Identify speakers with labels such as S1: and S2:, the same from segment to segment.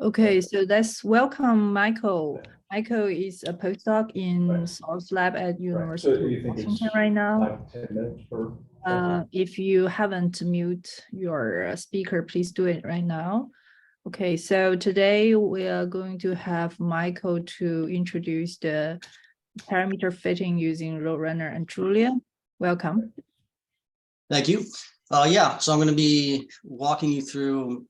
S1: Okay, so let's welcome Michael. Michael is a postdoc in Source Lab at University of Washington right now.
S2: 5 to 10 minutes for
S1: if you haven't mute your speaker, please do it right now. Okay, so today we are going to have Michael to introduce the parameter fitting using roadrunner and Julia. Welcome.
S3: Thank you. Yeah, so I'm going to be walking you through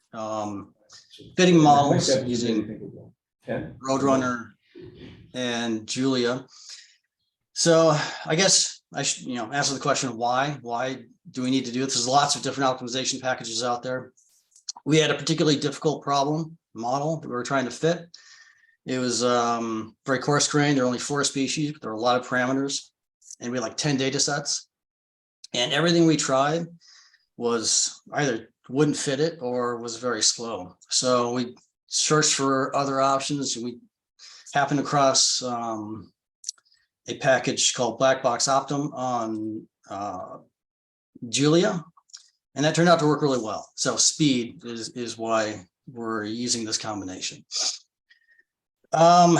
S3: fitting models using roadrunner and Julia. So I guess I should, answer the question why. Why do we need to do this? There's lots of different optimization packages out there. We had a particularly difficult model that we were trying to fit. It was very coarse grained. There are only 4 species, but there are a lot of parameters, and we had like 10 data sets. And everything we tried was either wouldn't fit it or was very slow. So we searched for other options, and we happened across a package called Black Box Optim on Julia, and that turned out to work really well. So speed is why we're using this combination. So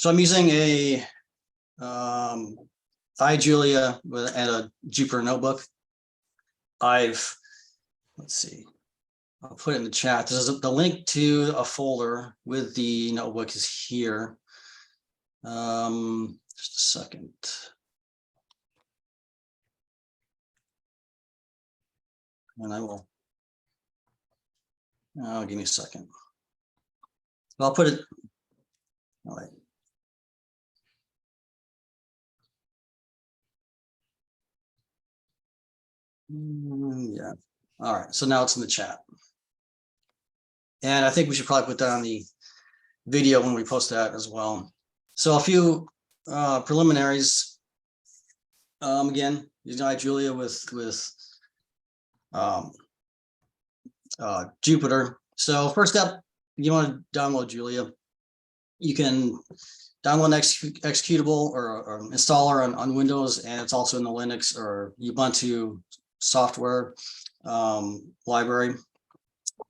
S3: I'm using a iJulia and a Jupyter notebook. Let's see, I'll put it in the chat. The link to a folder with the notebook is here. Just a second. And I will, give me a second. I'll put it, all right. Yeah. All right. So now it's in the chat. And I think we should probably put that on the video when we post that as well. So a few preliminaries. Again, using iJulia with Jupyter. So first step, you want to download Julia. You can download an executable or installer on Windows, and it's also in the Linux or Ubuntu software library.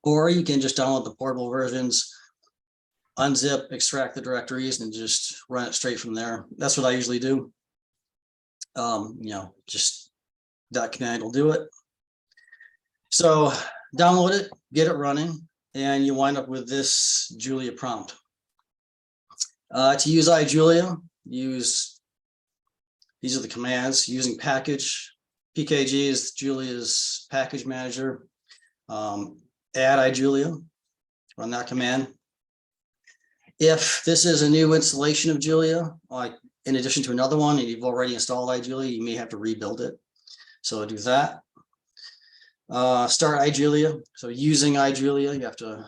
S3: Or you can just download the portable versions, unzip, extract the directories, and just run it straight from there. That's what I usually do. Just that command will do it. So download it, get it running, and you wind up with this Julia prompt. To use iJulia, these are the commands using package. PKG is Julia's package manager. Add iJulia, run that command. If this is a new installation of Julia, like in addition to another one, and you've already installed iJulia, you may have to rebuild it. So do that. Start iJulia. So using iJulia, you have to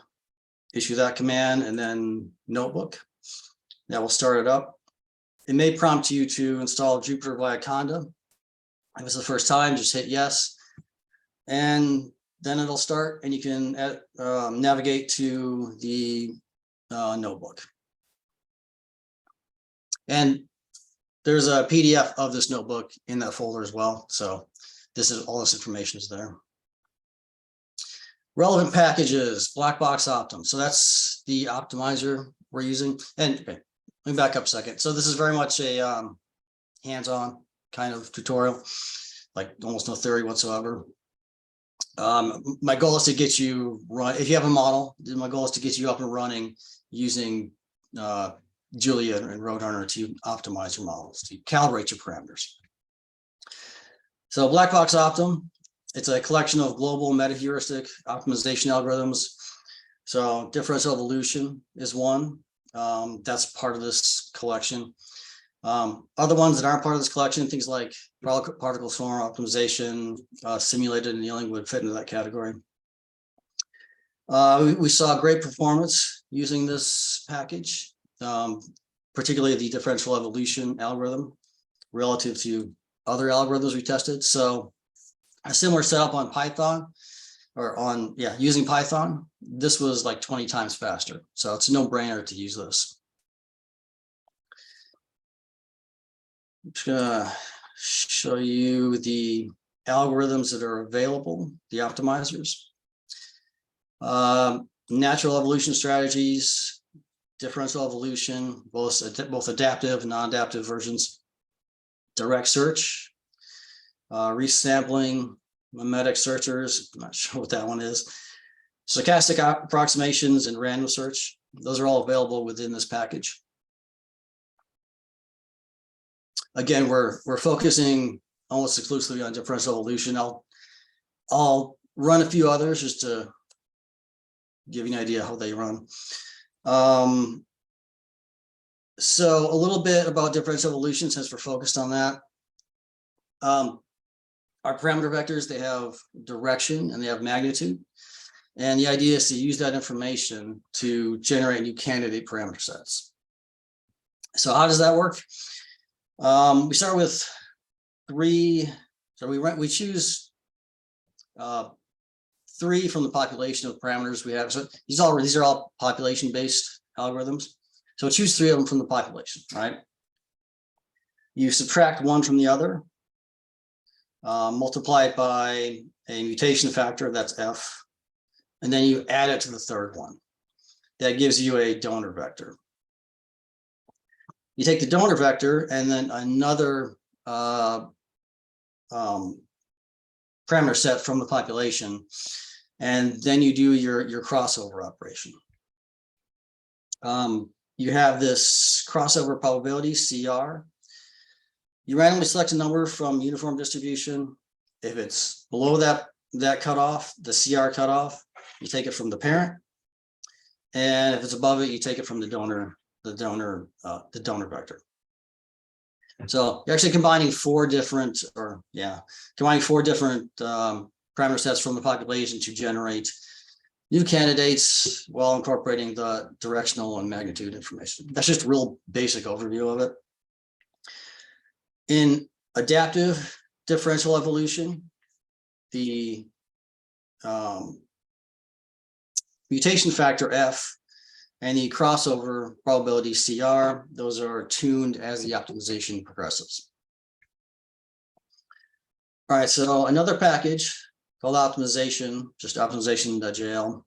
S3: issue that command and then notebook. That will start it up. It may prompt you to install Jupyter via Conda. If it's the first time, just hit yes. And then it'll start, and you can navigate to the notebook. And there's a PDF of this notebook in that folder as well. So all this information is there. Relevant packages, Black Box Optim. So that's the optimizer we're using. And okay, let me back up a second. So this is very much a hands-on kind of tutorial, like almost no theory whatsoever. My goal is to get you run. If you have a model, my goal is to get you up and running using Julia and roadrunner to optimize your models, to calibrate your parameters. So Black Box Optim, it's a collection of global meta-heuristic optimization algorithms. So differential evolution is one. That's part of this collection. Other ones that aren't part of this collection, things like particle swarm optimization, simulated annealing would fit into that category. We saw great performance using this package, particularly the differential evolution algorithm relative to other algorithms we tested. So a similar setup on Python or using Python, this was like 20 times faster. So it's a no-brainer to use this. I'm just gonna show you the algorithms that are available, the optimizers. natural evolution strategies, differential evolution, both adaptive and non-adaptive versions, direct search, resampling, mimetic searchers, I'm not sure what that one is, stochastic approximations, and random search. Those are all available within this package. Again, we're focusing almost exclusively on differential evolution. I'll run a few others just to give you an idea how they run. So a little bit about differential evolution, since we're focused on that. Our parameter vectors, they have direction and they have magnitude. And the idea is to use that information to generate new candidate parameter sets. So how does that work? We start with 3. So we choose 3 from the population of parameters we have. So these are all population-based algorithms. So choose 3 of them from the population, right? You subtract 1 from the other, multiply it by a mutation factor, that's F, and then you add it to the third one. That gives you a donor vector. You take the donor vector and then another parameter set from the population, and then you do your crossover operation. You have this crossover probability, CR. You randomly select a number from uniform distribution. If it's below that cutoff, the CR cutoff, you take it from the parent. And if it's above it, you take it from the donor vector. So you're actually combining 4 different parameter sets from the population to generate new candidates while incorporating the directional and magnitude information. That's just a real basic overview of it. In adaptive differential evolution, the mutation factor F and the crossover probability CR, those are tuned as the optimization progresses. All right, so another package called optimization, just optimization.jl.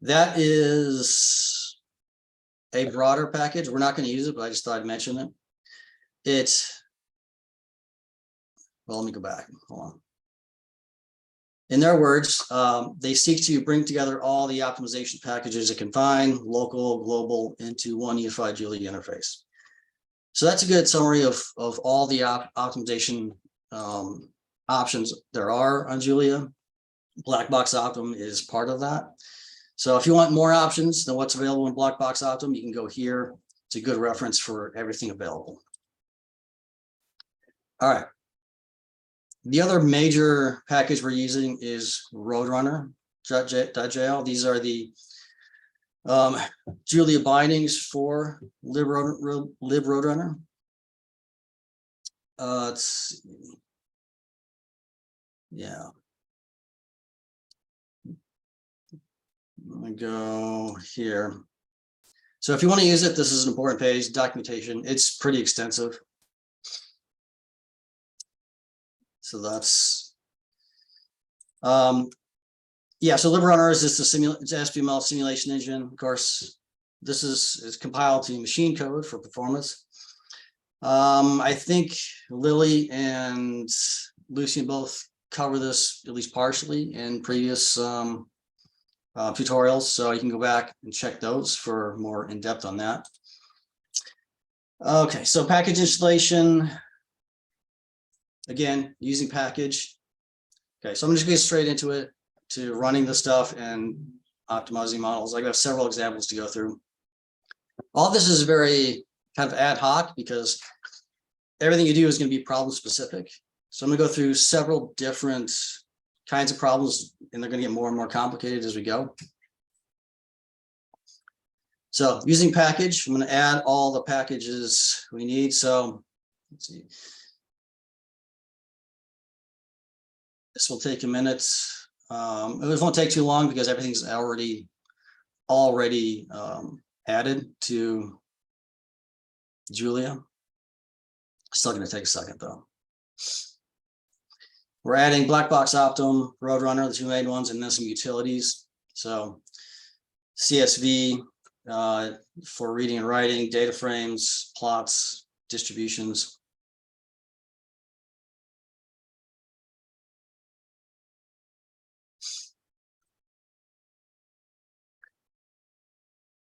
S3: That is a broader package. We're not going to use it, but I just thought I'd mention it. Well, let me go back. Hold on. In their words, they seek to bring together all the optimization packages it can find, local, global, into one unified Julia interface. So that's a good summary of all the optimization options there are on Julia. Black Box Optim is part of that. So if you want more options than what's available in Black Box Optim, you can go here. It's a good reference for everything available. All right. The other major package we're using is roadrunner.jl. These are the Julia bindings for libroadrunner. Let's see. Yeah. Let me go here. So if you want to use it, this is an important page, documentation. It's pretty extensive. So that's, yeah, so LibRunner is just it's SPML simulation engine. Of course, this is compiled to machine code for performance. I think Lily and Lucian both cover this at least partially in previous tutorials, so you can go back and check those for more in-depth on that. Okay, so package installation. Again, using package. Okay, so I'm just going to get straight into it, to running the stuff and optimizing models. I got several examples to go through. All this is very kind of ad hoc because everything you do is going to be problem specific. So I'm going to go through several different kinds of problems, and they're going to get more and more complicated as we go. So using package, I'm going to add all the packages we need. So let's see. This will take a minute. It won't take too long because everything's already added to Julia. Still going to take a second though. We're adding Black Box Optim, Roadrunner, the 2 main ones, and then some utilities. So CSV for reading and writing, data frames, plots, distributions.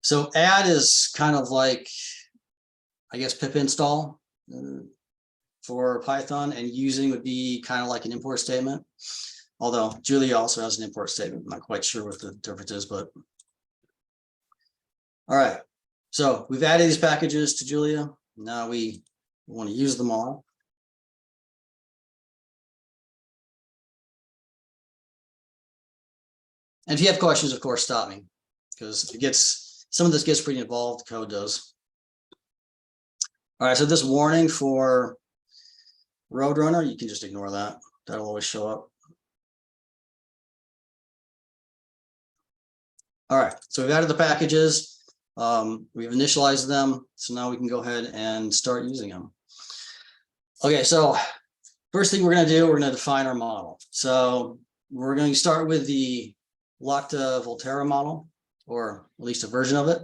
S3: So add is kind of like, I guess, pip install for Python, and using would be kind of like an import statement. Although Julia also has an import statement. I'm not quite sure what the difference is, but all right. So we've added these packages to Julia. Now we want to use them all. And if you have questions, of course, stop me, because it gets, some of this gets pretty involved, the code does. All right, so this warning for roadrunner, you can just ignore that. That'll always show up. All right, so we've added the packages. We've initialized them. So now we can go ahead and start using them. Okay, so first thing we're going to do, we're going to define our model. So we're going to start with the Volterra model, or at least a version of it.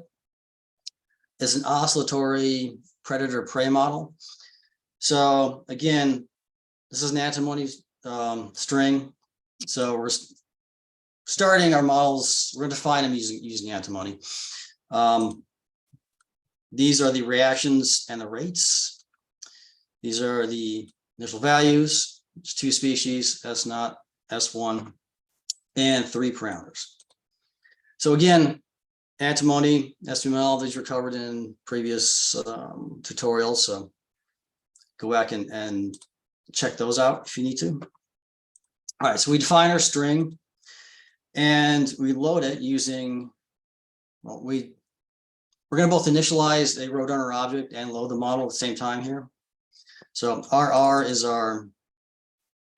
S3: It's an oscillatory predator-prey model. So again, this is an antimony string. So we're starting our models, we're going to define them using antimony. These are the reactions and the rates. These are the initial values. It's 2 species, S0, S1, and 3 parameters. So again, antimony, SML, these were covered in previous tutorials. So go back and check those out if you need to. All right, so we define our string and we load it using, well, we're going to both initialize a roadrunner object and load the model at the same time here. So RR is our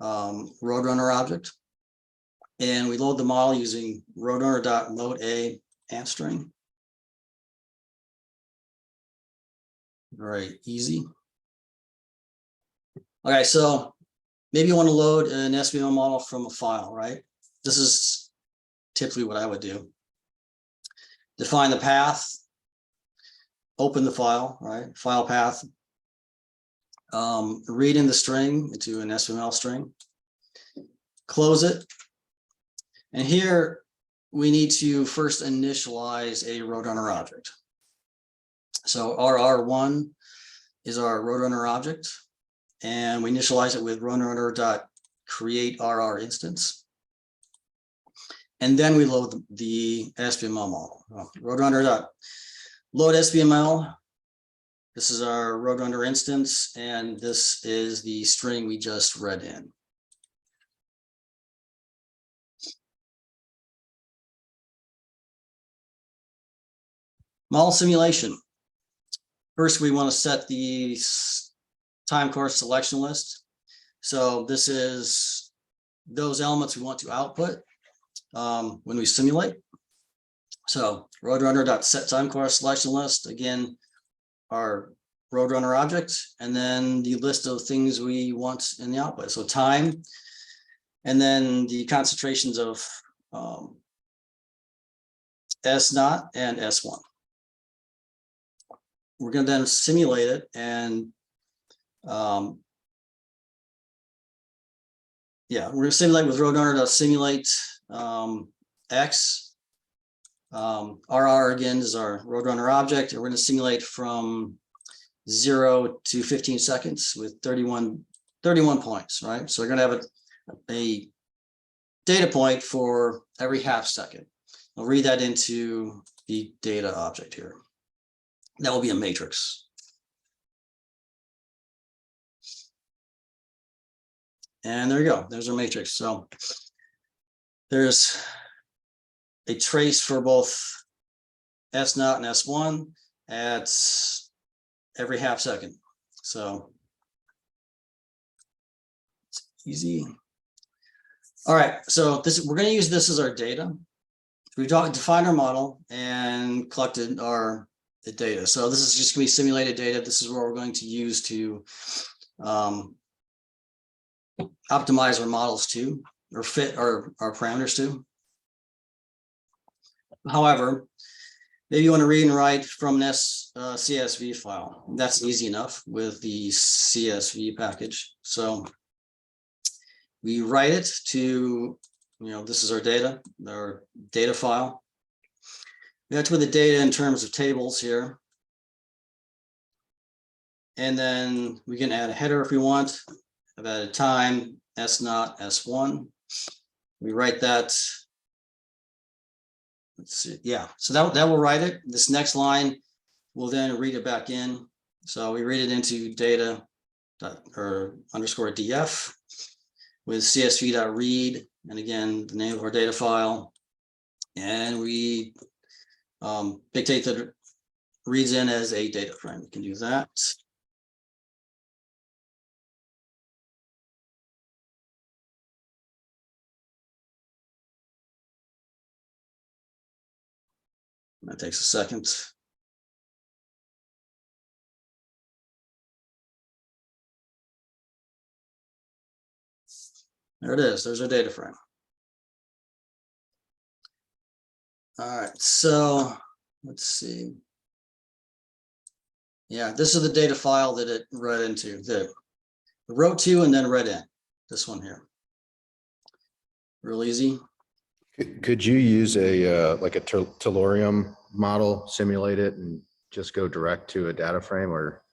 S3: roadrunner object, and we load the model using roadrunner.load_a ant string. Very easy. Okay, so maybe you want to load an SBML model from a file, right? This is typically what I would do. Define the path, open the file, right? File path, read in the string into an SBML string, close it. And here we need to first initialize a roadrunner object. So RR1 is our roadrunner object, and we initialize it with roadrunner.createRR instance. And then we load the SBML model. Roadrunner.load SBML. This is our roadrunner instance, and this is the string we just read in. Model simulation. First, we want to set the time course selection list. So this is those elements we want to output when we simulate. So roadrunner.set time course selection list, again, our roadrunner object, and then the list of things we want in the output. So time, and then the concentrations of S0 and S1. We're going to then simulate it, and we're going to simulate with roadrunner.simulate X. RR again is our roadrunner object, and we're going to simulate from 0 to 15 seconds with 31 points, right? So we're going to have a data point for every half second. I'll read that into the data object here. That will be a matrix. And there you go. There's our matrix. So there's a trace for both S0 and S1 at every half second. So it's easy. All right. So we're going to use this as our data. We've defined our model and collected our data. So this is just going to be simulated data. This is what we're going to use to optimize our models to, or fit our parameters to. However, maybe you want to read and write from this CSV file. That's easy enough with the CSV package. So we write it to, this is our data file. We have to put the data in terms of tables here. And then we can add a header if we want. I've added time, S0, S1. We write that. Let's see. Yeah, so that will write it. This next line will then read it back in. So we read it into data underscore df with csv.read, and again, the name of our data file. And we dictate that reads in as a data frame. We can do that. That takes a second. There it is. There's our data frame. All right, so let's see. Yeah, this is the data file that it read into, that it wrote to and then read in. This one here. Real easy.
S2: Could you use a like a tellurium model, simulate it, and just go direct to a data frame, or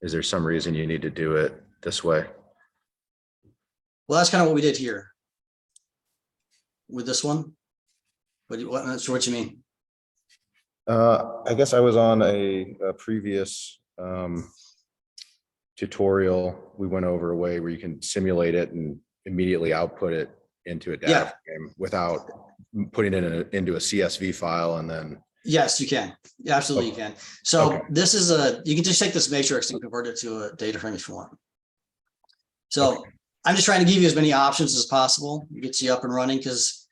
S2: is there some reason you need to do it this way?
S3: Well, that's kind of what we did here with this one. What, not sure what you mean.
S2: I guess I was on a previous tutorial. We went over a way where you can simulate it and immediately output it into a data frame without putting it into a CSV file and then. Yes,
S3: you can. Absolutely, you can. So this is you can just take this matrix and convert it to a data frame if you want. So I'm just trying to give you as many options as possible to get you up and running, because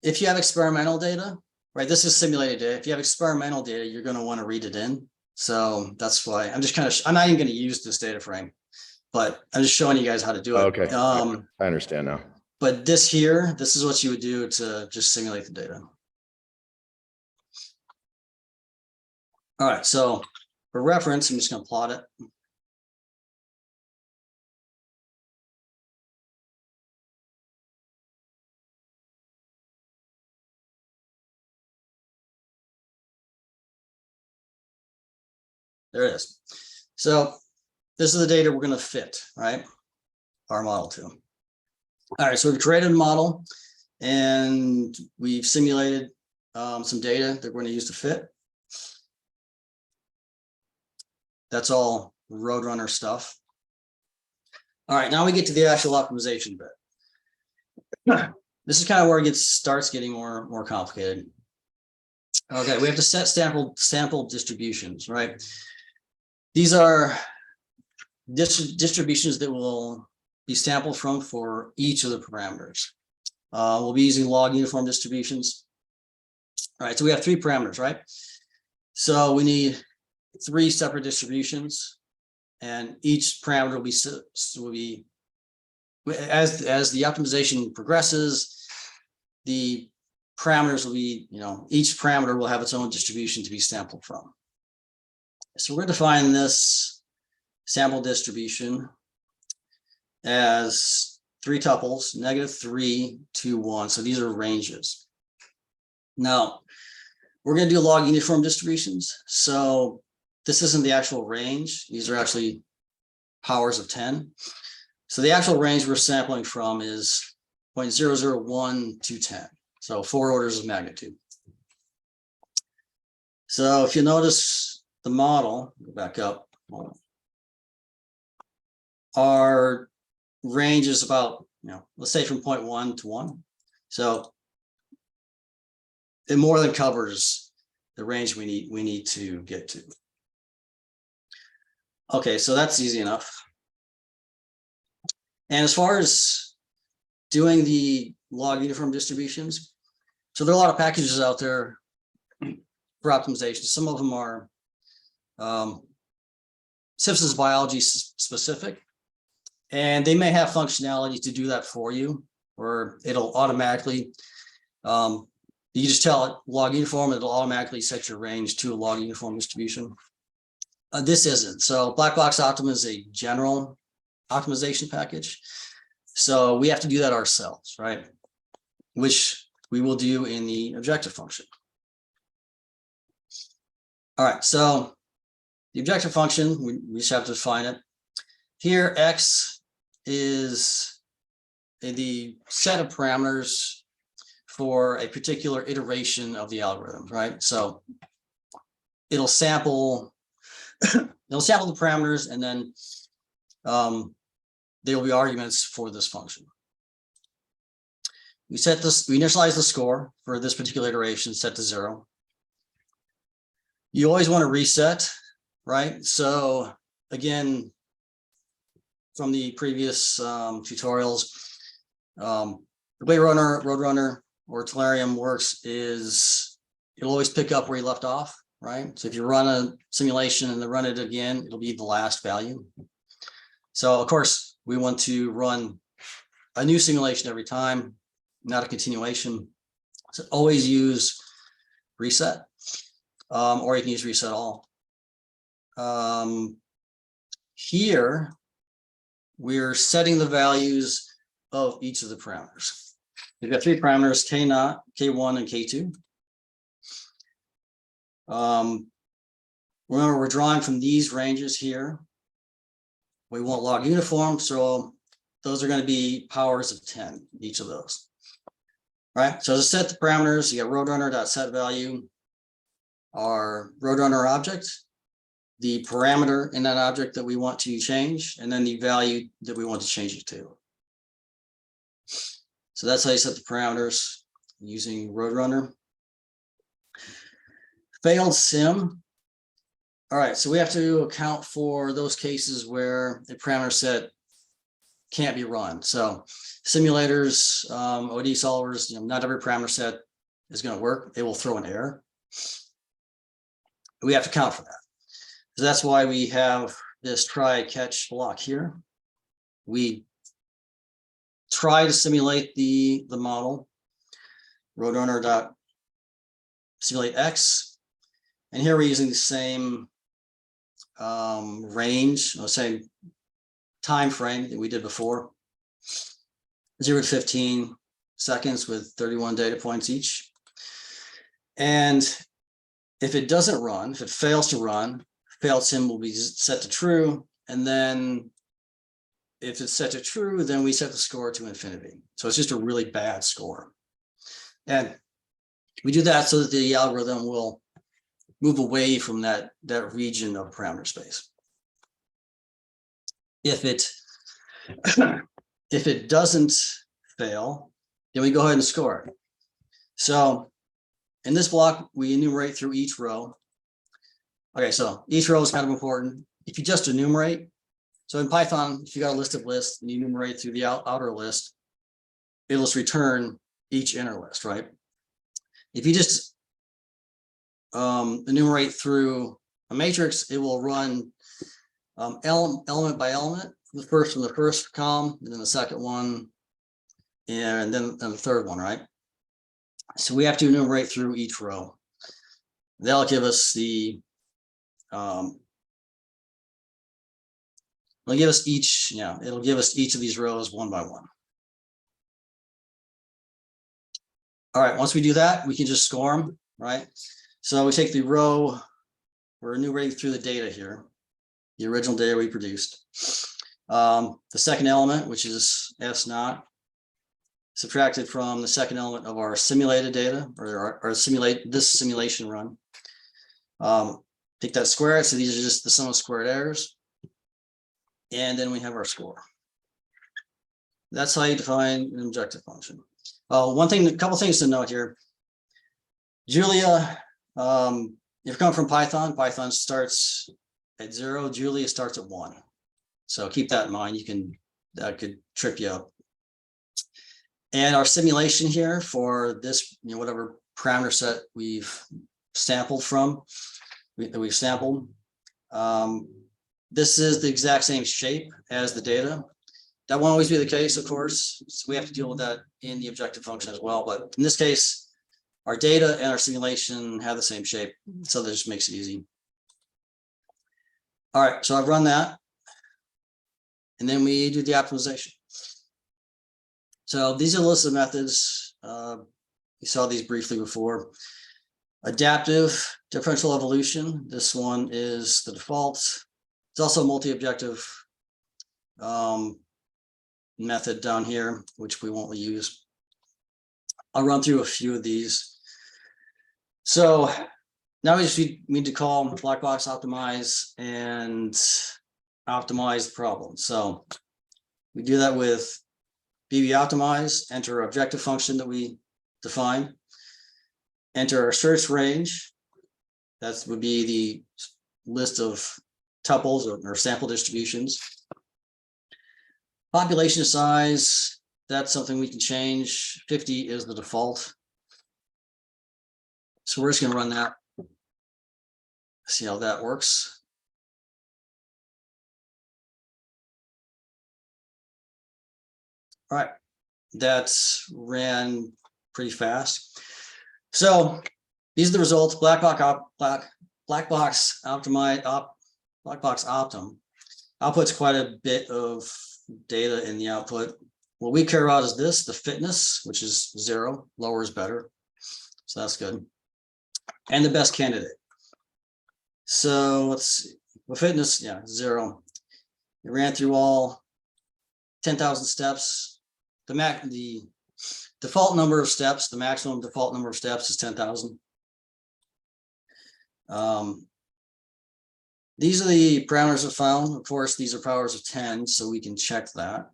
S3: if you have experimental data, right, this is simulated data. If you have experimental data, you're going to want to read it in. So that's why I'm just I'm not even going to use this data frame, but I'm just showing you guys how to do it.
S2: Okay. I understand now.
S3: But this is what you would do to just simulate the data. All right. So for reference, I'm just going to plot it. There it is. So this is the data we're going to fit, right, our model to. All right, so we've created a model and we've simulated some data that we're going to use to fit. That's all roadrunner stuff. All right, now we get to the actual optimization bit. This is kind of where it starts getting more complicated. Okay, we have to set sample distributions, right? These are distributions that will be sampled from for each of the parameters. We'll be using log uniform distributions. All right, so we have 3 parameters, right? So we need 3 separate distributions, and each parameter will be as the optimization progresses, the parameters will be, each parameter will have its own distribution to be sampled from. So we're going to define this sample distribution as 3 tuples, -3, 2, 1. So these are ranges. Now, we're going to do log uniform distributions. So this isn't the actual range. These are actually powers of 10. So the actual range we're sampling from is 0.001 to 10. So 4 orders of magnitude. So if you notice the model, go back up, our range is about, let's say from 0.1 to 1. So it more than covers the range we need to get to. Okay, so that's easy enough. And as far as doing the log uniform distributions, so there are a lot of packages out there for optimization. Some of them are systems biology specific, and they may have functionality to do that for you, or it'll automatically You just tell it log uniform, it'll automatically set your range to a log uniform distribution. This isn't. So Black Box Optima is a general optimization package. So we have to do that ourselves, right? Which we will do in the objective function. All right, so the objective function, we just have to define it. Here, X is the set of parameters for a particular iteration of the algorithm, right? So it'll sample the parameters, and then there will be arguments for this function. We initialize the score for this particular iteration, set to 0. You always want to reset, right? So again, from the previous tutorials, the way roadrunner or Tellurium works is it'll always pick up where you left off, right? So if you run a simulation and then run it again, it'll be the last value. So of course, we want to run a new simulation every time, not a continuation. So always use reset, or you can use reset all. Here, we're setting the values of each of the parameters. We've got 3 parameters, K0, K1, and K2. Remember, we're drawing from these ranges here. We want log uniform, so those are going to be powers of 10, each of those. All right, so to set the parameters, you got roadrunner.setValue, our roadrunner object, the parameter in that object that we want to change, and then the value that we want to change it to. So that's how you set the parameters using roadrunner. Failed sim. All right, so we have to account for those cases where the parameter set can't be run. So simulators, OD solvers, not every parameter set is going to work. It will throw an error. We have to account for that. So that's why we have this try catch block here. We try to simulate the model, roadrunner.simulate X. And here we're using the same range, or same time frame that we did before, 0 to 15 seconds with 31 data points each. And if it doesn't run, if it fails to run, failed sim will be set to true. And then if it's set to true, then we set the score to infinity. So it's just a really bad score. And we do that so that the algorithm will move away from that region of parameter space. If it doesn't fail, then we go ahead and score it. So in this block, we enumerate through each row. Okay, so each row is kind of important. If you just enumerate, so in Python, if you got a list of lists and you enumerate through the outer list, it'll just return each inner list, right? If you just enumerate through a matrix, it will run element by element, the first column, and then the second one, and then the third one, right? So we have to enumerate through each row. That'll give us the it'll give us each, it'll give us each of these rows one by one. All right, once we do that, we can just score them, right? So we take the row, we're enumerating through the data here, the original data we produced. The second element, which is S naught, subtracted from the second element of our simulated data, or our simulation run. Take that, square it, so these are just the sum of squared errors. And then we have our score. That's how you define an objective function. A couple things to note here. Julia, if you're coming from Python, Python starts at 0, Julia starts at 1. So keep that in mind. That could trip you up. And our simulation here for this, whatever parameter set we've sampled from, this is the exact same shape as the data. That won't always be the case, of course. So we have to deal with that in the objective function as well. But in this case, our data and our simulation have the same shape. So that just makes it easy. All right, so I've run that. And then we do the optimization. So these are a list of methods. You saw these briefly before. Adaptive differential evolution. This one is the default. It's also a multi-objective method down here, which we won't use. I'll run through a few of these. So now we just need to call black box optimize and optimize the problem. So we do that with BB optimize, enter our objective function that we define, enter our search range. That would be the list of tuples or sample distributions. Population size, that's something we can change. 50 is the default. So we're just going to run that. See how that works. All right, that's ran pretty fast. So these are the results. Black box optimize black box optim outputs quite a bit of data in the output. What we care about is this, the fitness, which is 0, lower is better. So that's good. And the best candidate. So let's see. Well, fitness, yeah, 0. It ran through all 10,000 steps. The default number of steps, the maximum default number of steps is 10,000. These are the parameters it found. Of course, these are powers of 10, so we can check that.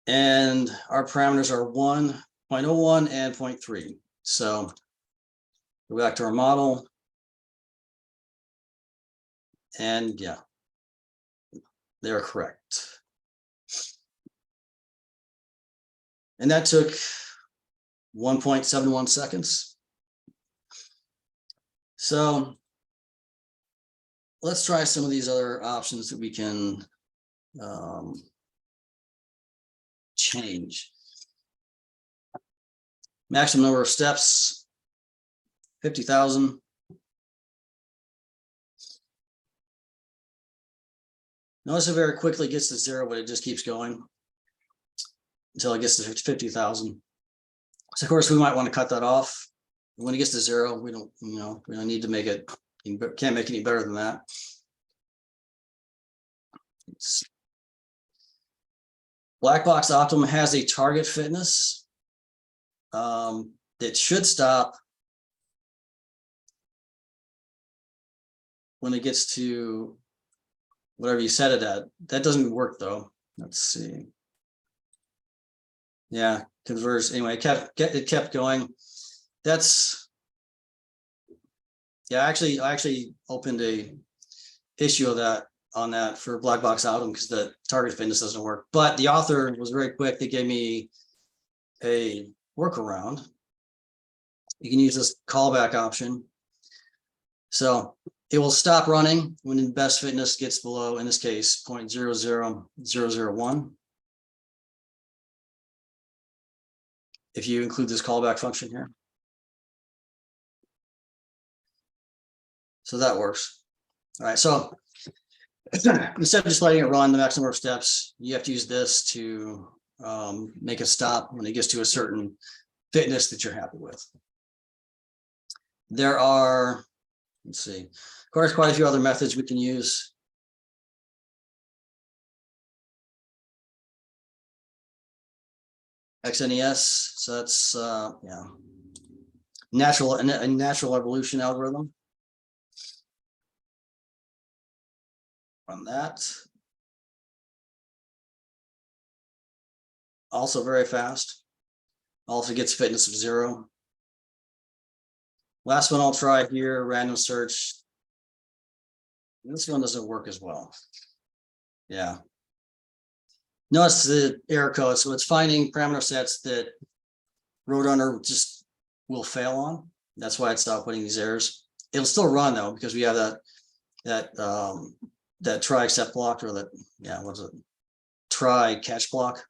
S3: And our parameters are 1, 0.01, and 0.3. So go back to our model. And yeah, they're correct. And that took 1.71 seconds. So let's try some of these other options that we can change. Maximum number of steps, 50,000. Notice it very quickly gets to 0, but it just keeps going until it gets to 50,000. So of course we might want to cut that off. When it gets to 0, we don't need to make it, can't make it any better than that. Black box optimum has a target fitness that should stop when it gets to whatever you set it at. That doesn't work though. Let's see. Yeah, converse. Anyway, it kept going. That's, yeah, I actually opened a issue of that on that for black box optimum because the target fitness doesn't work. But the author was very quick. They gave me a workaround. You can use this callback option. So it will stop running when the best fitness gets below, in this case, 0.00001. If you include this callback function here. So that works. All right, so instead of just letting it run the maximum number of steps, you have to use this to make it stop when it gets to a certain fitness that you're happy with. There are, let's see, of course, quite a few other methods we can use. XNES, so that's yeah, a natural evolution algorithm. Run that. Also very fast. Also gets fitness of 0. Last one I'll try here, random search. This one doesn't work as well. Yeah. Notice the error code. So it's finding parameter sets that roadrunner just will fail on. That's why it's outputting these errors. It'll still run though, because we have that try except block, or that, yeah, what's it? Try catch block.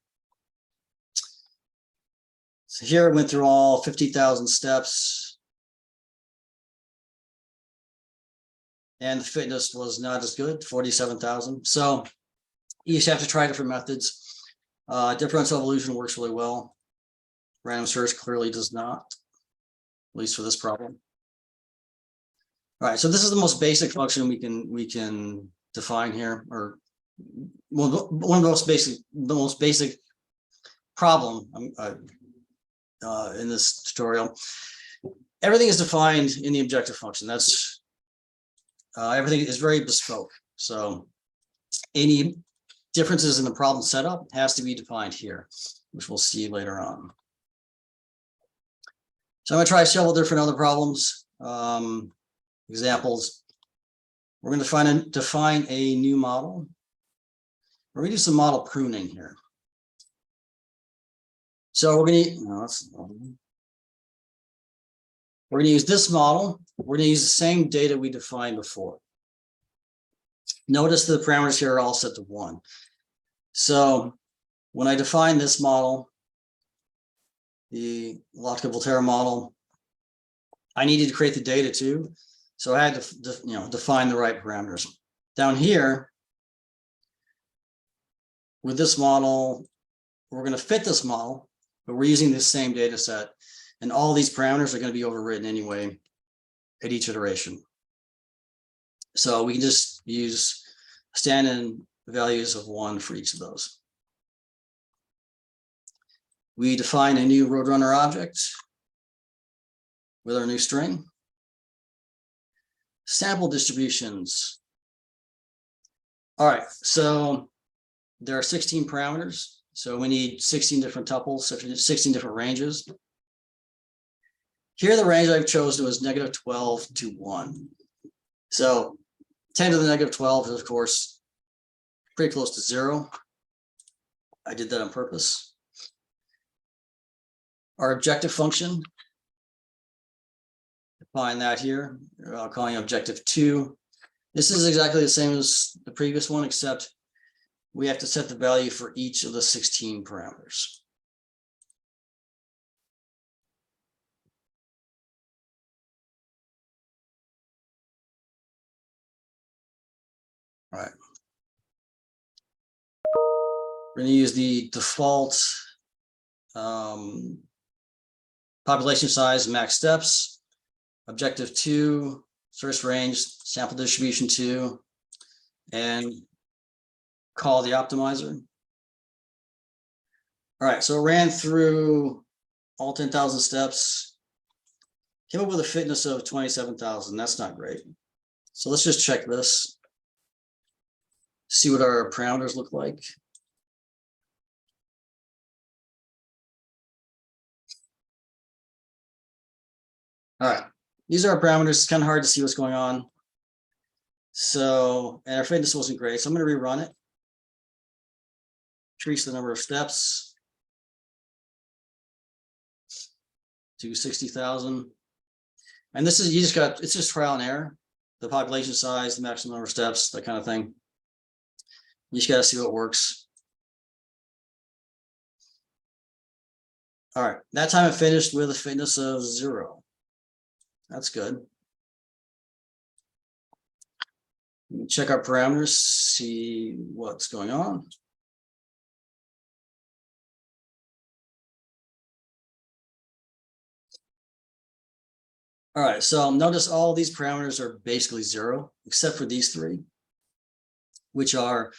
S3: So here it went through all 50,000 steps. And the fitness was not as good, 47,000. So you just have to try different methods. Differential evolution works really well. Random search clearly does not, at least for this problem. All right, so this is the most basic function we can define here, or one of the most basic problem in this tutorial. Everything is defined in the objective function. That's everything is very bespoke. So any differences in the problem setup has to be defined here, which we'll see later on. So I'm going to try several different other problems, examples. We're going to define a new model. We're going to do some model pruning here. So we're going to use this model. We're going to use the same data we defined before. Notice the parameters here are all set to 1. So when I define this model, the Lotka-Volterra model, I needed to create the data too. So I had to define the right parameters. Down here, with this model, we're going to fit this model, but we're using the same data set. And all these parameters are going to be overwritten anyway at each iteration. So we can just use stand-in values of 1 for each of those. We define a new roadrunner object with our new string. Sample distributions. All right, so there are 16 parameters. So we need 16 different tuples, 16 different ranges. Here, the range I've chosen was -12 to 1. So 10 to the -12 is, of course, pretty close to 0. I did that on purpose. Our objective function, define that here, calling objective 2. This is exactly the same as the previous one, except we have to set the value for each of the 16 parameters. All right. We're going to use the default population size, max steps, objective 2, source range, sample distribution 2, and call the optimizer. All right, so it ran through all 10,000 steps, came up with a fitness of 27,000. That's not great. So let's just check this, see what our parameters look like. All right, these are our parameters. It's kind of hard to see what's going on. So, and our fitness wasn't great. So I'm going to rerun it. Increase the number of steps to 60,000. And this is, it's just trial and error. The population size, the maximum number of steps, that kind of thing. You just got to see what works. All right, that time it finished with a fitness of 0. That's good. Check our parameters, see what's going on. All right, so notice all these parameters are basically 0, except for these 3, which are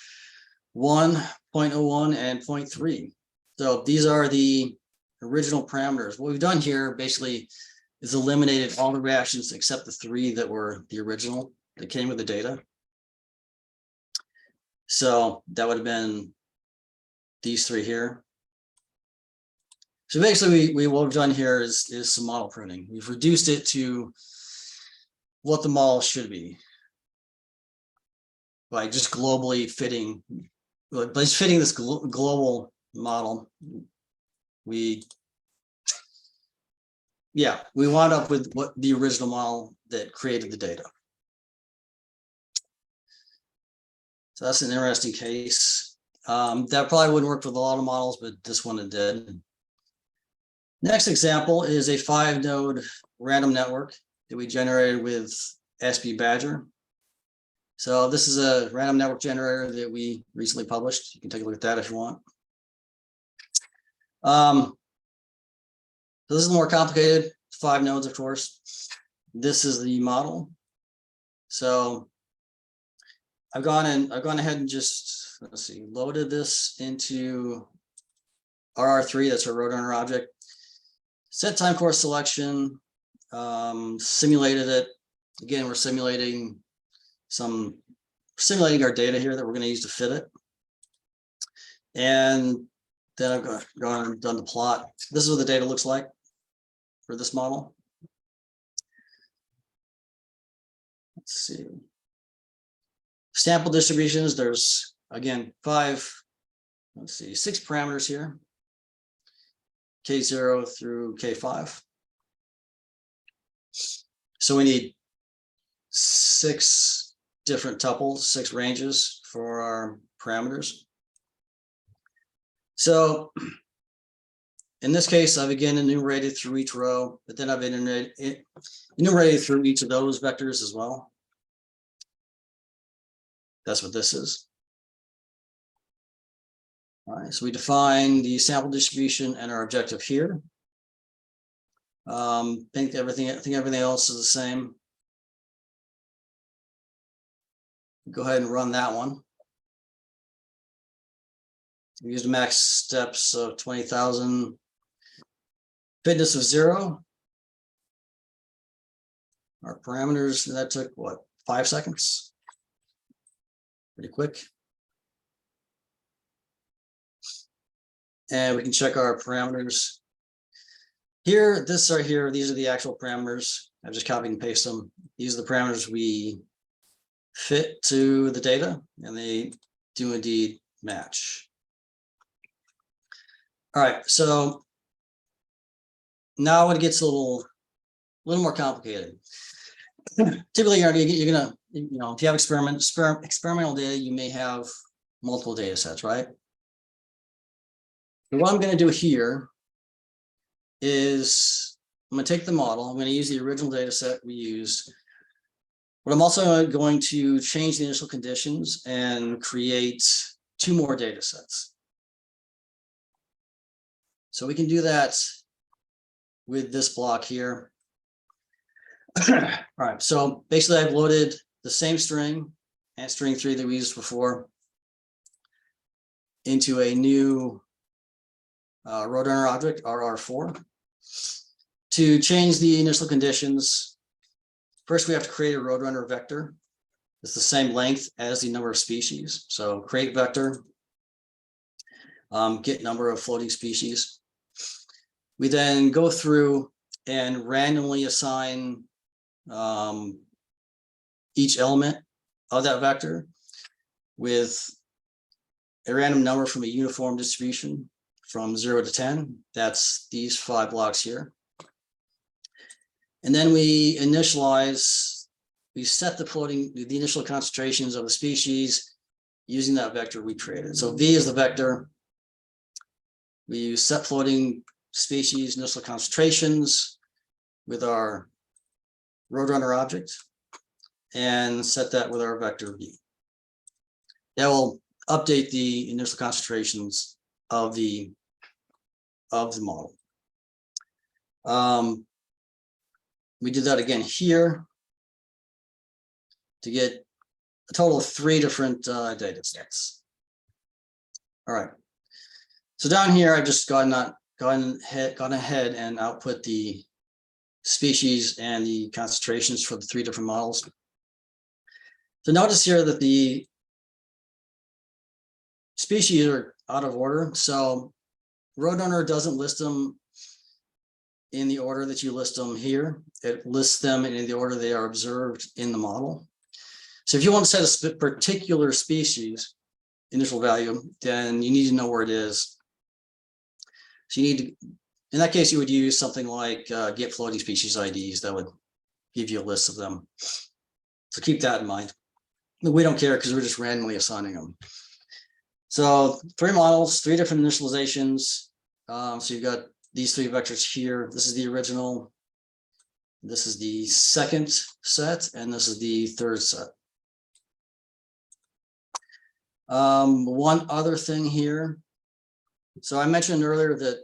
S3: 1, 0.01, and 0.3. So these are the original parameters. What we've done here basically is eliminated all the reactions except the 3 that were the original that came with the data. So that would have been these 3 here. So basically, what we've done here is some model pruning. We've reduced it to what the model should be by just globally fitting, by just fitting this global model. We wound up with what the original model that created the data. So that's an interesting case. That probably wouldn't work with a lot of models, but this one it did. Next example is a 5-node random network that we generated with SB Badger. So this is a random network generator that we recently published. You can take a look at that if you want. So this is more complicated, 5 nodes, of course. This is the model. So I've gone ahead and just, let's see, loaded this into RR3, that's our roadrunner object. Set time course selection, simulated it. Again, we're simulating our data here that we're going to use to fit it. And then I've gone and done the plot. This is what the data looks like for this model. Let's see. Sample distributions, there's, again, 6 parameters here. K0 through K5. So we need 6 different tuples, 6 ranges for our parameters. So in this case, I've again enumerated through each row, but then I've enumerated through each of those vectors as well. That's what this is. All right, so we define the sample distribution and our objective here. I think everything else is the same. Go ahead and run that one. We used max steps of 20,000. Fitness of 0. Our parameters, that took what, 5 seconds? Pretty quick. And we can check our parameters. Here, this right here, these are the actual parameters. I've just copied and pasted them. These are the parameters we fit to the data, and they do indeed match. All right, so now it gets a little more complicated. Typically, you're gonna, if you have experimental data, you may have multiple data sets, right? And what I'm going to do here is I'm going to take the model. I'm going to use the original data set we used, but I'm also going to change the initial conditions and create 2 more data sets. So we can do that with this block here. All right, so basically I've loaded the same string and string 3 that we used before into a new roadrunner object, RR4. To change the initial conditions, first we have to create a roadrunner vector. It's the same length as the number of species. So create vector, get number of floating species. We then go through and randomly assign each element of that vector with a random number from a uniform distribution from 0 to 10. That's these 5 blocks here. And then we initialize, we set the initial concentrations of the species using that vector we created. So V is the vector. We use set floating species initial concentrations with our roadrunner object and set that with our vector V. That will update the initial concentrations of the model. We did that again here to get a total of 3 different data sets. All right. So down here, I've just gone ahead and output the species and the concentrations for the 3 different models. So notice here that the species are out of order. So roadrunner doesn't list them in the order that you list them here. It lists them in the order they are observed in the model. So if you want to set a particular species initial value, then you need to know where it is. So you need to, in that case, you would use something like get floating species IDs that would give you a list of them. So keep that in mind. But we don't care because we're just randomly assigning them. So 3 models, 3 different initializations. So you've got these three vectors here. This is the original. This is the second set, and this is the third set. One other thing here. So I mentioned earlier that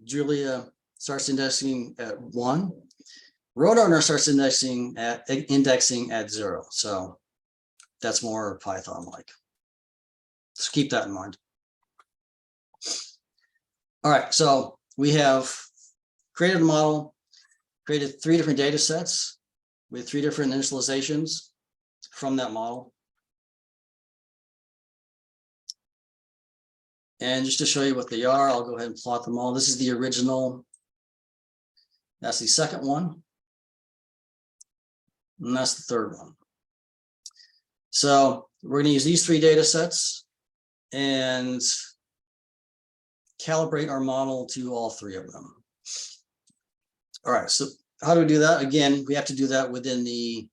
S3: Julia starts indexing at 1. Roadrunner starts indexing at 0. So that's more Python-like. Just keep that in mind. All right, so we have created a model, created 3 different data sets with 3 different initializations from that model. And just to show you what they are, I'll go ahead and plot them all. This is the original. That's the second one. And that's the third one. So we're going to use these 3 data sets and calibrate our model to all 3 of them. All right, so how do we do that? Again, we have to do that within the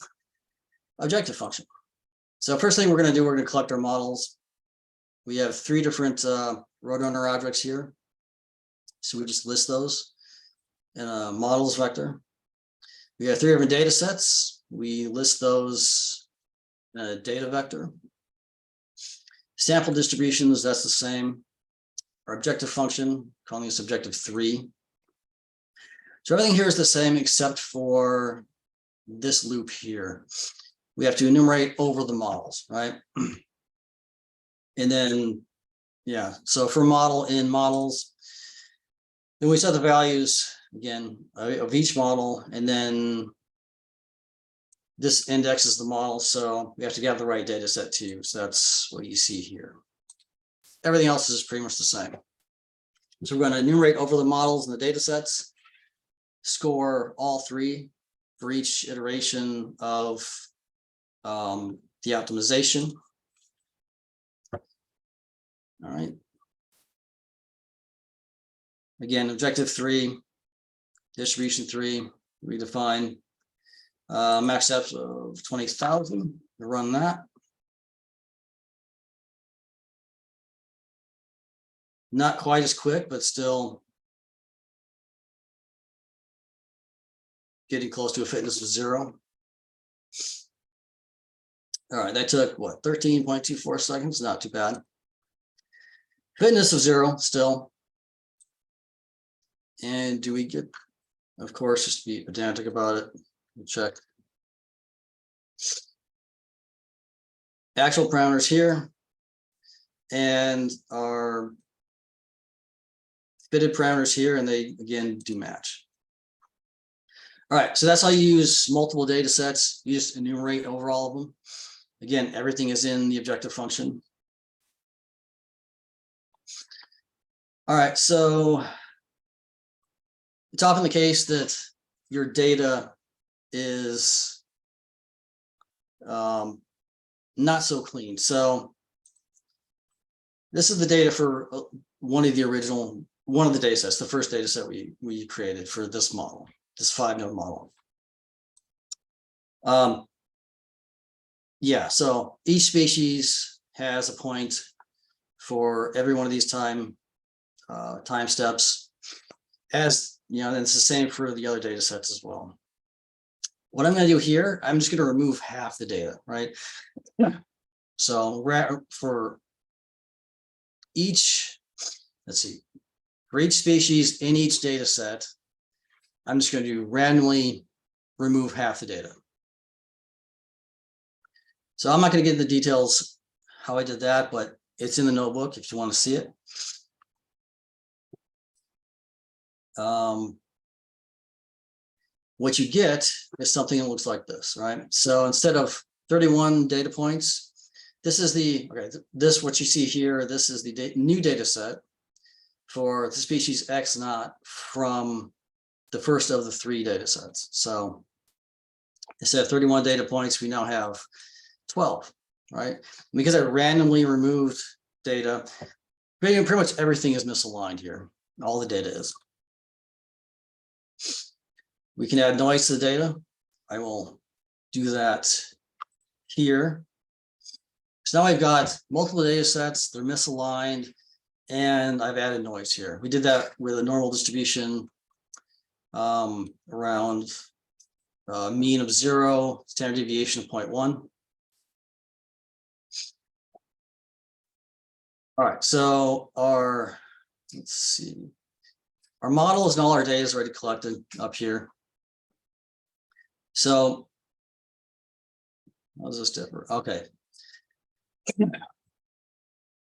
S3: objective function. So first thing we're going to do, we're going to collect our models. We have 3 different roadrunner objects here. So we just list those in a models vector. We have 3 different data sets. We list those in a data vector. Sample distributions, that's the same. Our objective function, calling this objective 3. So everything here is the same except for this loop here. We have to enumerate over the models, right? And then, yeah, so for model in models, then we set the values again of each model, and then this indexes the model. So we have to get the right data set too. So that's what you see here. Everything else is pretty much the same. So we're going to enumerate over the models and the data sets, score all 3 for each iteration of the optimization. All right. Again, objective 3, distribution 3, redefine max depth of 20,000. Run that. Not quite as quick, but still getting close to a fitness of 0. All right, that took what, 13.24 seconds? Not too bad. Fitness of 0 still. And do we get, of course, just to be pedantic about it, we'll check. Actual parameters here and our fitted parameters here, and they again do match. All right, so that's how you use multiple data sets. You just enumerate over all of them. Again, everything is in the objective function. All right, so it's often the case that your data is not so clean. So this is the data for one of the data sets, the first data set we created for this model, this 5-node model. Yeah, so each species has a point for every one of these time steps, as you know, and it's the same for the other data sets as well. What I'm going to do here, I'm just going to remove half the data, right? Yeah. So for each, let's see, for each species in each data set, I'm just going to randomly remove half the data. So I'm not going to get into the details how I did that, but it's in the notebook if you want to see it. What you get is something that looks like this, right? So instead of 31 data points, this is the, okay, this, what you see here, this is the new data set for the species X naught from the first of the 3 data sets. So instead of 31 data points, we now have 12, right? Because I randomly removed data, pretty much everything is misaligned here. All the data is. We can add noise to the data. I will do that here. So now I've got multiple data sets, they're misaligned. and I've added noise here. We did that with a normal distribution around mean of 0, standard deviation of 0.1. All right, so let's see, our models and all our data is already collected up here. So how does this differ? Okay.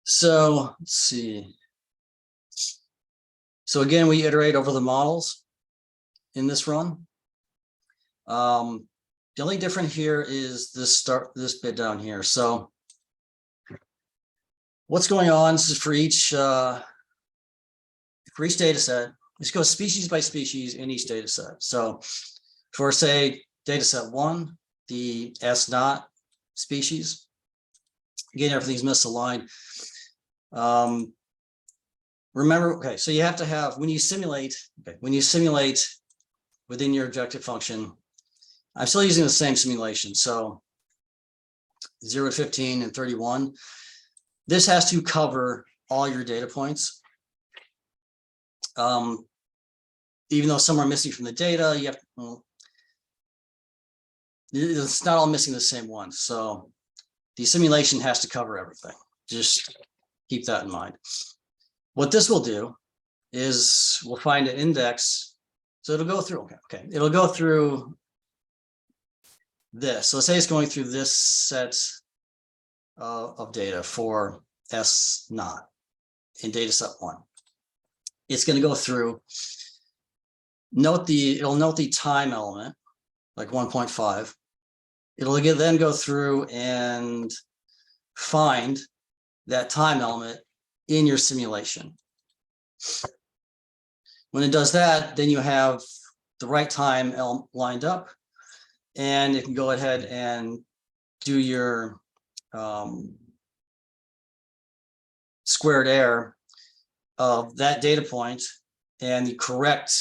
S3: So let's see. So again, we iterate over the models in this run. The only different here is this bit down here. So what's going on? This is for each data set. Let's go species by species in each data set. So for say data set 1, the S0 species, again, everything's misaligned. Remember, okay, so you have to have, when you simulate within your objective function, I'm still using the same simulation. So 0 to 15 and 31. This has to cover all your data points. Even though some are missing from the data, you have to, well, it's not all missing the same one. So the simulation has to cover everything. Just keep that in mind. What this will do is we'll find an index. So it'll go through, okay. It'll go through this. So let's say it's going through this set of data for S0 in data set 1. It's going to go through, it'll note the time element, like 1.5. It'll then go through and find that time element in your simulation. When it does that, then you have the right time lined up, and it can go ahead and do your squared error of that data point and the correct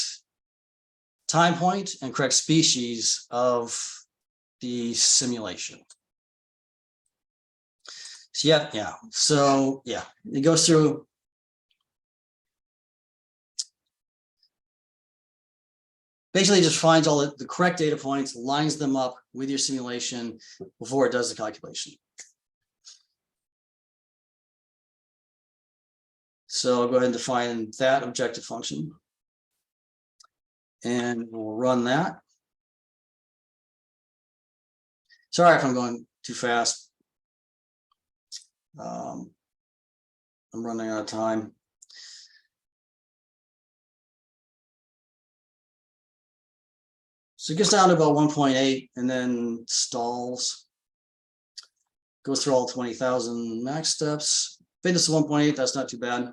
S3: time point and correct species of the simulation. So so it goes through. Basically just finds all the correct data points, lines them up with your simulation before it does the calculation. So I'll go ahead and define that objective function. And we'll run that. Sorry if I'm going too fast. I'm running out of time. So it gets down to about 1.8 and then stalls. Goes through all 20,000 max steps. Fitness to 1.8, that's not too bad.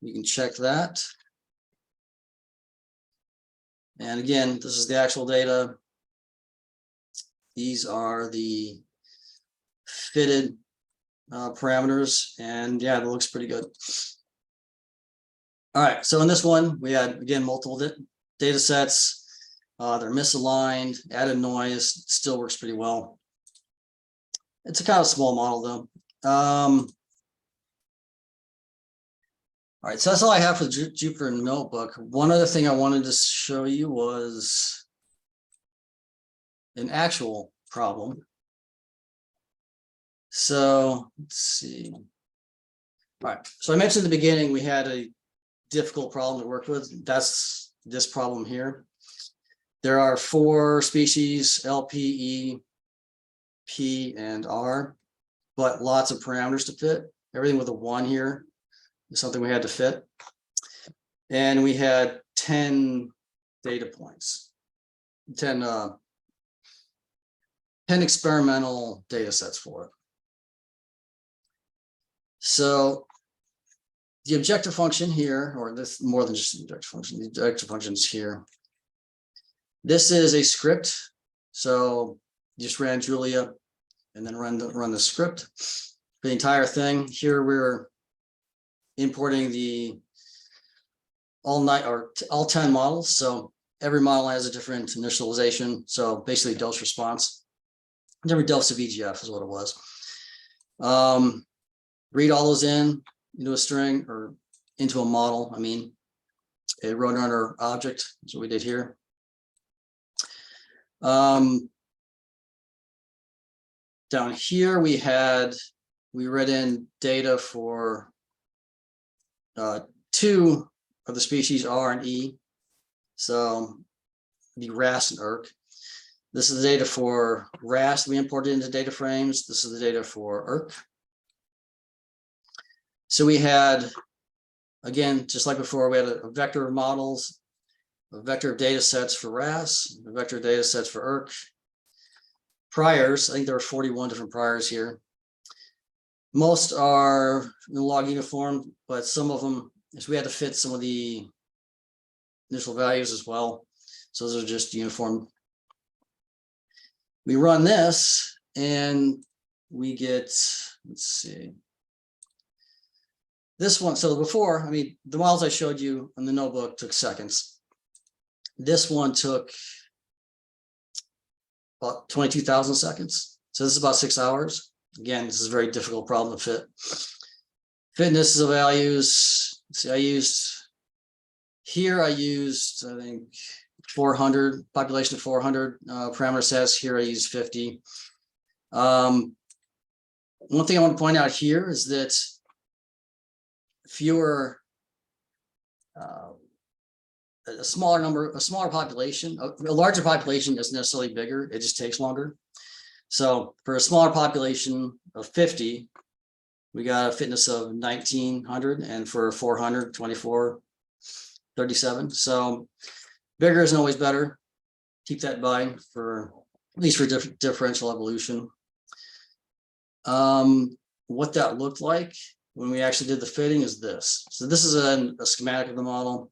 S3: You can check that. And again, this is the actual data. These are the fitted parameters, and yeah, it looks pretty good. All right, so in this one, we had, again, multiple data sets. They're misaligned, added noise, still works pretty well. It's a kind of small model though. All right, so that's all I have for the Jupyter Notebook. One other thing I wanted to show you was an actual problem. So let's see. All right, so I mentioned in the beginning we had a difficult problem to work with. That's this problem here. There are 4 species, L, P, E, P, and R, but lots of parameters to fit. Everything with a 1 here is something we had to fit. And we had 10 data points, 10 experimental data sets for it. So the objective function here, or this more than just the objective function, the objective function is here. This is a script. So just ran Julia and then run the script for the entire thing. Here we're importing the all 10 models. So every model has a different initialization. So basically dose response. Every dose of EGF is what it was. Read all those into a string or into a model. I mean, a roadrunner object is what we did here. Down here we read in data for 2 of the species R and E. So the RAS and ERK. This is the data for RAS we imported into data frames. This is the data for ERK. So we had, again, just like before, we had a vector of models, a vector of data sets for RAS, a vector of data sets for ERK. Priors, I think there are 41 different priors here. Most are in log uniform, but some of them, so we had to fit some of the initial values as well. So those are just uniform. We run this and we get, let's see. This one, so before, I mean, the models I showed you in the notebook took seconds. This one took about 22,000 seconds. So this is about 6 hours. Again, this is a very difficult problem to fit. Fitness of values. See, I used, I think 400, population of 400 parameter sets. Here I used 50. One thing I want to point out here is that fewer, a smaller population, a larger population isn't necessarily bigger, it just takes longer. So for a smaller population of 50, we got a fitness of 1900, and for 400, 2437. So bigger isn't always better. Keep that in mind for, at least for differential evolution. What that looked like when we actually did the fitting is this. So this is a schematic of the model.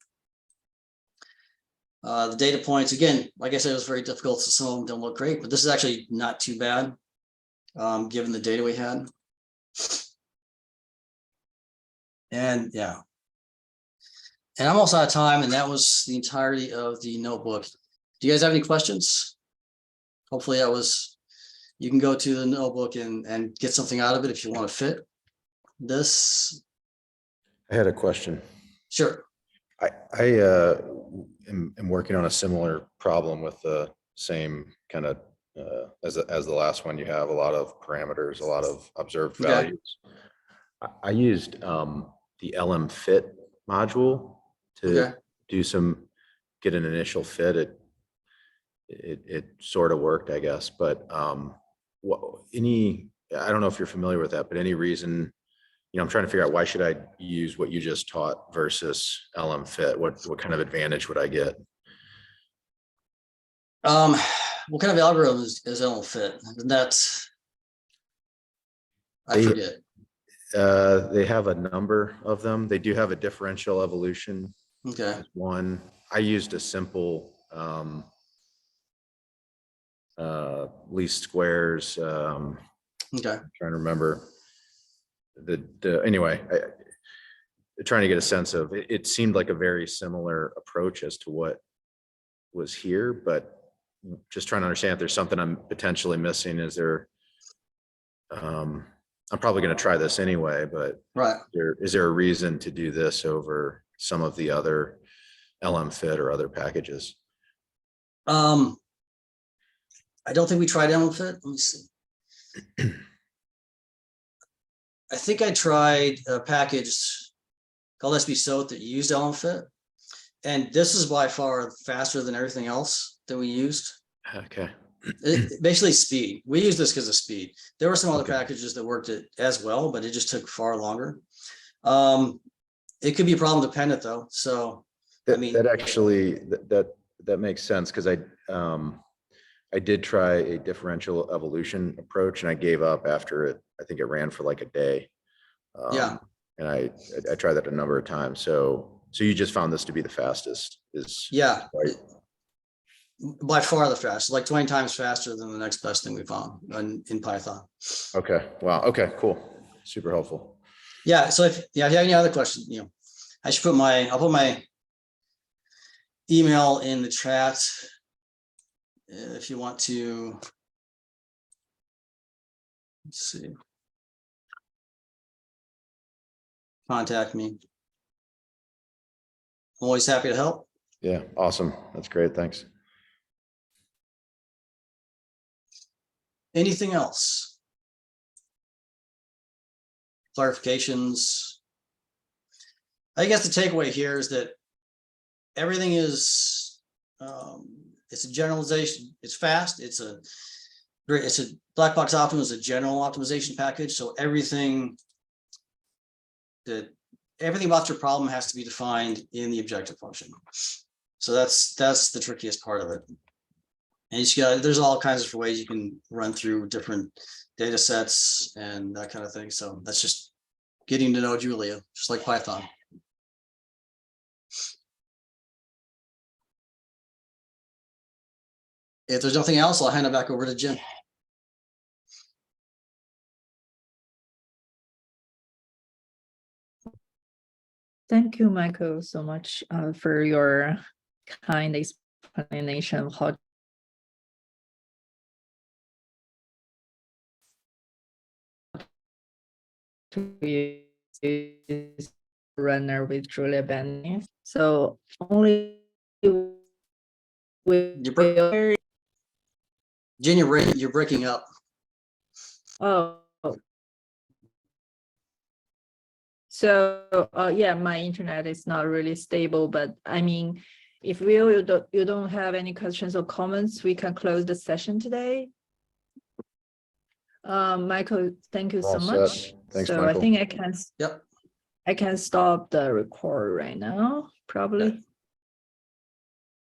S3: The data points, again, like I said, it was very difficult, so some of them don't look great, but this is actually not too bad, given the data we had. And yeah. And I'm almost out of time, and that was the entirety of the notebook. Do you guys have any questions? Hopefully that was, you can go to the notebook and get something out of it if you want to fit this.
S2: I had a question.
S3: Sure.
S2: I am working on a similar problem with the same kind of as the last one. You have a lot of parameters, a lot of observed values. I used the LM fit module to get an initial fit. It sort of worked, I guess, but I don't know if you're familiar with that, but any reason, I'm trying to figure out why should I use what you just taught versus LM fit? What kind of advantage would I get?
S3: What kind of algorithm is LM fit? That's, I forget.
S2: They have a number of them. They do have a differential evolution.
S3: Okay.
S2: One, I used a simple least squares.
S3: Okay.
S2: I'm trying to remember anyway, trying to get a sense of it. It seemed like a very similar approach as to what was here, but just trying to understand if there's something I'm potentially missing. Is there, I'm probably going to try this anyway, but
S3: right.
S2: Is there a reason to do this over some of the other LM fit or other packages?
S3: I don't think we tried LM fit. Let me see. I think I tried a package called SB-SOAT that used LM fit, and this is by far faster than everything else that we used.
S2: Okay.
S3: Basically speed. We use this because of speed. There were some other packages that worked it as well, but it just took far longer. It could be problem dependent though. So
S2: that makes sense, because I did try a differential evolution approach and I gave up after it. I think it ran for like a day. And I tried that a number of times. So you just found this to be the fastest? Right?
S3: By far the fastest, like 20 times faster than the next best thing we found in Python.
S2: Okay. Wow. Okay, cool. Super helpful.
S3: Yeah. So if you have any other questions, I should I'll put my email in the chat if you want to. Let's see. contact me. I'm always happy to help.
S2: Yeah, awesome. That's great. Thanks.
S3: Anything else? Clarifications? I guess the takeaway here is that everything is, it's a generalization. It's fast. It's a black box optimum is a general optimization package. So everything about your problem has to be defined in the objective function. So that's the trickiest part of it. And there's all kinds of ways you can run through different data sets and that kind of thing. So that's just getting to know Julia, just like Python. If there's nothing else, I'll hand it back over to Jim.
S1: Thank you, Michael, so much for your kind explanation of how to use runner with Julia Benny. So only with
S3: Jen, you're breaking up.
S1: oh. So yeah, my internet is not really stable, but I mean, if you don't have any questions or comments, we can close the session today. Michael, thank you so
S2: All set.
S1: much.
S2: Thanks,
S1: so
S2: Michael.
S1: I think I can
S3: Yep.
S1: I can stop the record right now, probably.
S3: Okay.